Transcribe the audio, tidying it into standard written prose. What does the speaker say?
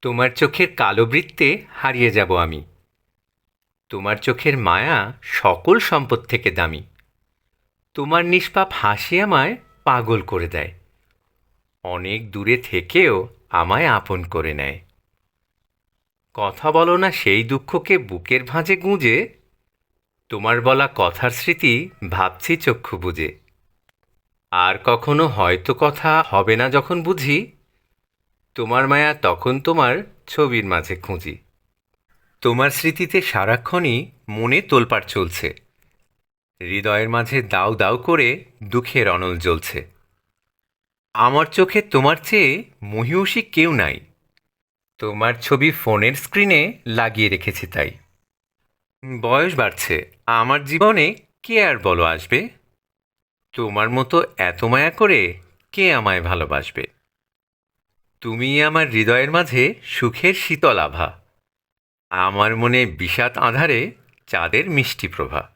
তোমার চোখের কালো বৃত্তে হারিয়ে যাব আমি। তোমার চোখের মায়া সকল সম্পদ থেকে দামি। তোমার নিষ্পাপ হাসি আমায় পাগল করে দেয়, অনেক দূরে থেকেও আমায় আপন করে নেয়। কথা বলো না সেই দুঃখকে বুকের ভাঁজে গুঁজে, তোমার বলা কথার স্মৃতি ভাবছি চক্ষু বুজে। আর কখনো হয়তো কথা হবে না যখন বুঝি, তোমার মায়া তখন তোমার ছবির মাঝে খুঁজি। তোমার স্মৃতিতে সারাক্ষণই মনে তোলপাড় চলছে, হৃদয়ের মাঝে দাউ দাউ করে দুঃখের অনল জ্বলছে। আমার চোখে তোমার চেয়ে মহিয়সী কেউ নাই, তোমার ছবি ফোনের স্ক্রিনে লাগিয়ে রেখেছি তাই। বয়স বাড়ছে, আমার জীবনে কে আর বলো আসবে? তোমার মতো এত মায়া করে কে আমায় ভালোবাসবে? তুমি আমার হৃদয়ের মাঝে সুখের শীতল আভা, আমার মনে বিষাদ আঁধারে চাঁদের মিষ্টি প্রভা।